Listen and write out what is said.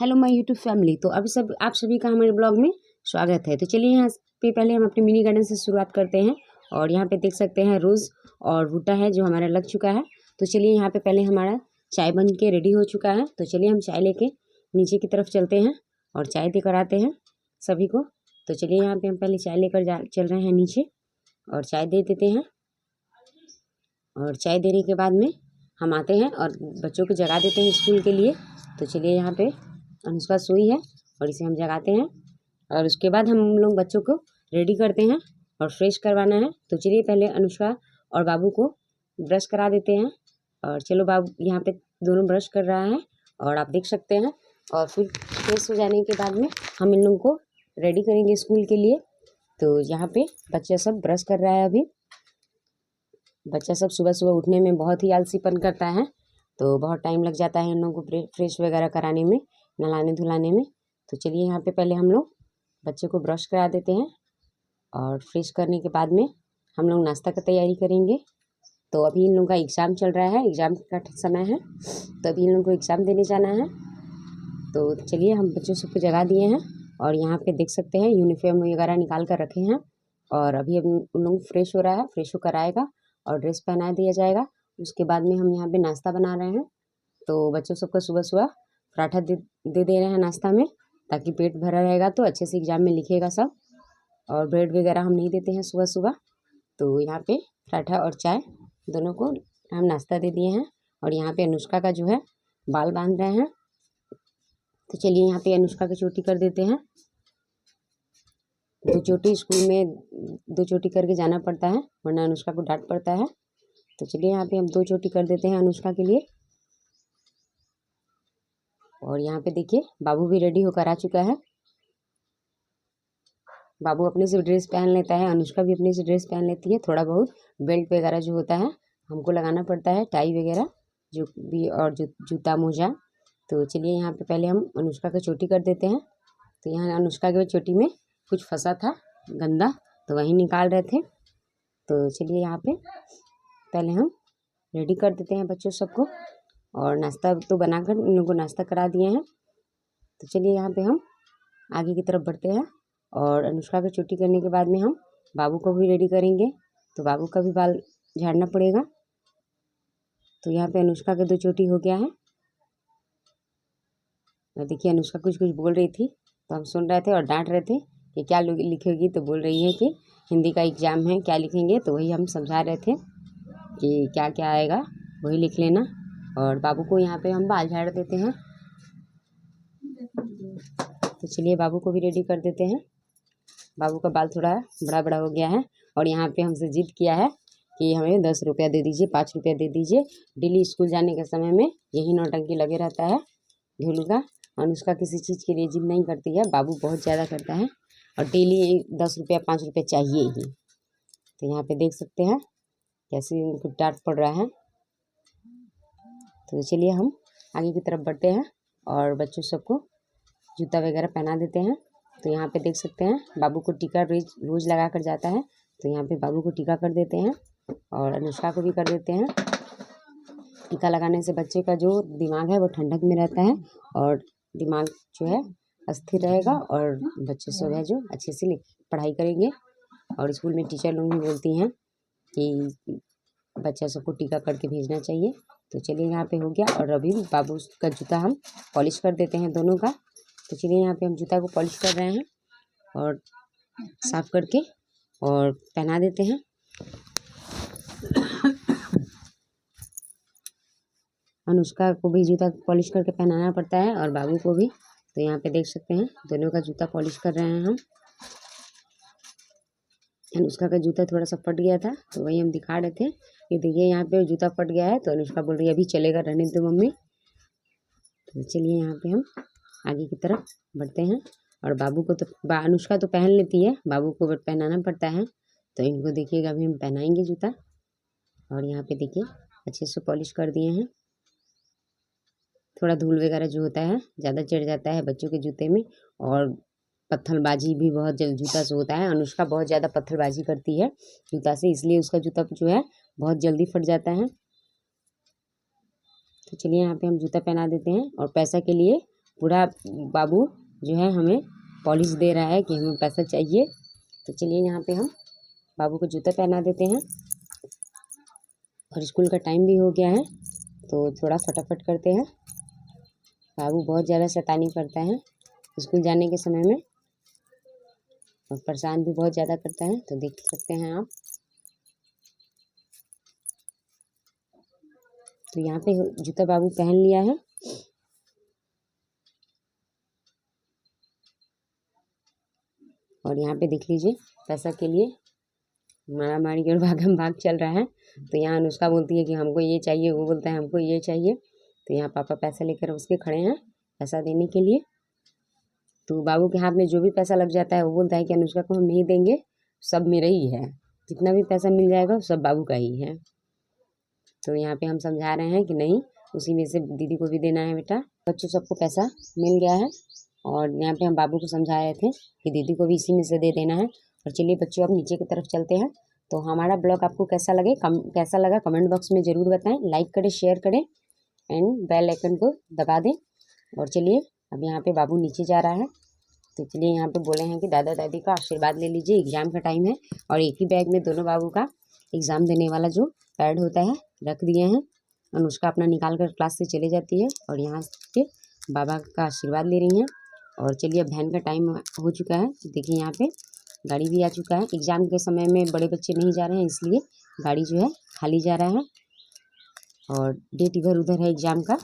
Hello my YouTube family. तो अभी सब आप सभी का हमारे ब्लॉग में स्वागत है। तो चलिए यहाँ पे पहले हम अपने मिनी गार्डन से शुरुआत करते हैं। और यहाँ पे देख सकते हैं रोज़ और भुट्टा है जो हमारा लग चुका है। तो चलिए यहाँ पे पहले हमारा चाय बन के रेडी हो चुका है। तो चलिए हम चाय लेके नीचे की तरफ चलते हैं और चाय देकर आते हैं सभी को। तो चलिए यहाँ पे हम पहले चाय लेकर चल रहे हैं नीचे और चाय दे देते हैं। और चाय देने के बाद में हम आते हैं और बच्चों को जगा देते हैं स्कूल के लिए। तो चलिए यहाँ पे अनुष्का सोई है और इसे हम जगाते हैं और उसके बाद हम लोग बच्चों को रेडी करते हैं और फ्रेश करवाना है। तो चलिए पहले अनुष्का और बाबू को ब्रश करा देते हैं। और चलो बाबू यहाँ पे दोनों ब्रश कर रहा है और आप देख सकते हैं। और फिर फ्रेश हो जाने के बाद में हम इन लोगों को रेडी करेंगे स्कूल के लिए। तो यहाँ पे बच्चा सब ब्रश कर रहा है। अभी बच्चा सब सुबह सुबह उठने में बहुत ही आलसीपन करता है, तो बहुत टाइम लग जाता है इन लोगों को फ्रेश वगैरह कराने में, नहलाने धुलाने में। तो चलिए यहाँ पे पहले हम लोग बच्चे को ब्रश करा देते हैं और फ्रेश करने के बाद में हम लोग नाश्ता का तैयारी करेंगे। तो अभी इन लोगों का एग्ज़ाम चल रहा है, एग्ज़ाम का समय है, तो अभी इन लोगों को एग्ज़ाम देने जाना है। तो चलिए हम बच्चों सबको जगा दिए हैं और यहाँ पे देख सकते हैं यूनिफॉर्म वगैरह निकाल कर रखे हैं। और अभी उन लोग फ्रेश हो रहा है, फ्रेश होकर आएगा और ड्रेस पहना दिया जाएगा। उसके बाद में हम यहाँ पे नाश्ता बना रहे हैं। तो बच्चों सबको सुबह सुबह पराठा दे रहे हैं नाश्ता में, ताकि पेट भरा रहेगा तो अच्छे से एग्ज़ाम में लिखेगा सब। और ब्रेड वगैरह हम नहीं देते हैं सुबह सुबह। तो यहाँ पे पराठा और चाय दोनों को हम नाश्ता दे दिए हैं। और यहाँ पे अनुष्का का जो है बाल बांध रहे हैं। तो चलिए यहाँ पे अनुष्का की चोटी कर देते हैं। दो चोटी स्कूल में दो चोटी करके जाना पड़ता है, वरना अनुष्का को डांट पड़ता है। तो चलिए यहाँ पे हम दो चोटी कर देते हैं अनुष्का के लिए। और यहाँ पे देखिए बाबू भी रेडी होकर आ चुका है। बाबू अपने से ड्रेस पहन लेता है, अनुष्का भी अपने से ड्रेस पहन लेती है। थोड़ा बहुत बेल्ट वगैरह जो होता है हमको लगाना पड़ता है, टाई वगैरह जो भी, और जूता मोजा। तो चलिए यहाँ पे पहले हम अनुष्का की चोटी कर देते हैं। तो यहाँ अनुष्का के चोटी में कुछ फंसा था गंदा, तो वही निकाल रहे थे। तो चलिए यहाँ पे पहले हम रेडी कर देते हैं बच्चों सबको। और नाश्ता तो बनाकर इन लोगों को नाश्ता करा दिए हैं। तो चलिए यहाँ पे हम आगे की तरफ बढ़ते हैं। और अनुष्का की चोटी करने के बाद में हम बाबू को भी रेडी करेंगे। तो बाबू का भी बाल झाड़ना पड़ेगा। तो यहाँ पे अनुष्का के दो चोटी हो गया है। और देखिए अनुष्का कुछ कुछ बोल रही थी, तो हम सुन रहे थे और डांट रहे थे कि क्या लिखेगी। तो बोल रही है कि हिंदी का एग्ज़ाम है, क्या लिखेंगे। तो वही हम समझा रहे थे कि क्या क्या आएगा वही लिख लेना। और बाबू को यहाँ पे हम बाल झाड़ देते हैं। तो चलिए बाबू को भी रेडी कर देते हैं। बाबू का बाल थोड़ा बड़ा बड़ा हो गया है और यहाँ पे हमसे जिद किया है कि हमें 10 रुपया दे दीजिए, 5 रुपया दे दीजिए। डेली स्कूल जाने के समय में यही नौटंकी लगे रहता है ढोलू का। अनुष्का किसी चीज़ के लिए जिद नहीं करती है, बाबू बहुत ज़्यादा करता है और डेली 10 रुपया 5 रुपया चाहिए ही। तो यहाँ पे देख सकते हैं कैसे उनको डांट पड़ रहा है। तो चलिए हम आगे की तरफ बढ़ते हैं और बच्चों सबको जूता वगैरह पहना देते हैं। तो यहाँ पे देख सकते हैं बाबू को टीका रोज लगा कर जाता है। तो यहाँ पे बाबू को टीका कर देते हैं और अनुष्का को भी कर देते हैं। टीका लगाने से बच्चे का जो दिमाग है वो ठंडक में रहता है और दिमाग जो है अस्थिर रहेगा और बच्चे सब है जो अच्छे से पढ़ाई करेंगे। और स्कूल में टीचर लोग भी बोलती हैं कि बच्चा सबको टीका करके भेजना चाहिए। तो चलिए यहाँ पे हो गया। और अभी बाबू का जूता हम पॉलिश कर देते हैं दोनों का। तो चलिए यहाँ पे हम जूता को पॉलिश कर रहे हैं और साफ करके और पहना देते हैं। अनुष्का को भी जूता पॉलिश करके पहनाना पड़ता है और बाबू को भी। तो यहाँ पे देख सकते हैं दोनों का जूता पॉलिश कर रहे हैं हम। अनुष्का का जूता थोड़ा सा फट गया था, तो वही हम दिखा रहे थे कि देखिए यहाँ पे जूता फट गया है। तो अनुष्का बोल रही है अभी चलेगा, रहने दो मम्मी। तो चलिए यहाँ पे हम आगे की तरफ बढ़ते हैं। और बाबू को तो अनुष्का तो पहन लेती है, बाबू को पहनाना पड़ता है। तो इनको देखिएगा अभी हम पहनाएंगे जूता। और यहाँ पे देखिए अच्छे से पॉलिश कर दिए हैं। थोड़ा धूल वगैरह जो होता है ज़्यादा चढ़ जाता है बच्चों के जूते में, और पत्थरबाजी भी बहुत जल्द जूता से होता है। अनुष्का बहुत ज़्यादा पत्थरबाजी करती है जूता से, इसलिए उसका जूता जो है बहुत जल्दी फट जाता है। तो चलिए यहाँ पे हम जूता पहना देते हैं और पैसा के लिए पूरा बाबू जो है हमें पॉलिश दे रहा है कि हमें पैसा चाहिए। तो चलिए यहाँ पे हम बाबू को जूता पहना देते हैं और स्कूल का टाइम भी हो गया है तो थोड़ा फटाफट करते हैं। बाबू बहुत ज़्यादा शैतानी करता है स्कूल जाने के समय में और परेशान भी बहुत ज़्यादा करता है, तो देख सकते हैं आप। तो यहाँ पे जूता बाबू पहन लिया है और यहाँ पे देख लीजिए पैसा के लिए मारा मारी और भागम भाग चल रहा है। तो यहाँ अनुष्का बोलती है कि हमको ये चाहिए, वो बोलता है हमको ये चाहिए। तो यहाँ पापा पैसा लेकर उसके खड़े हैं पैसा देने के लिए। तो बाबू के हाथ में जो भी पैसा लग जाता है वो बोलता है कि अनुष्का को हम नहीं देंगे, सब मेरा ही है, जितना भी पैसा मिल जाएगा सब बाबू का ही है। तो यहाँ पे हम समझा रहे हैं कि नहीं, उसी में से दीदी को भी देना है बेटा। बच्चों सबको पैसा मिल गया है और यहाँ पे हम बाबू को समझा रहे थे कि दीदी को भी इसी में से दे देना है। और चलिए बच्चों अब नीचे की तरफ चलते हैं। तो हमारा ब्लॉग आपको कैसा लगा कमेंट बॉक्स में ज़रूर बताएं। लाइक करें, शेयर करें एंड बेल आइकन को दबा दें। और चलिए अब यहाँ पे बाबू नीचे जा रहा है। तो चलिए यहाँ पे बोले हैं कि दादा दादी का आशीर्वाद ले लीजिए, एग्ज़ाम का टाइम है। और एक ही बैग में दोनों बाबू का एग्ज़ाम देने वाला जो पैड होता है रख दिए हैं। अनुष्का अपना निकाल कर क्लास से चले जाती है और यहाँ पे बाबा का आशीर्वाद ले रही हैं। और चलिए अब वैन का टाइम हो चुका है। तो देखिए यहाँ पे गाड़ी भी आ चुका है। एग्ज़ाम के समय में बड़े बच्चे नहीं जा रहे हैं, इसलिए गाड़ी जो है खाली जा रहा है और डेट इधर उधर है एग्ज़ाम का।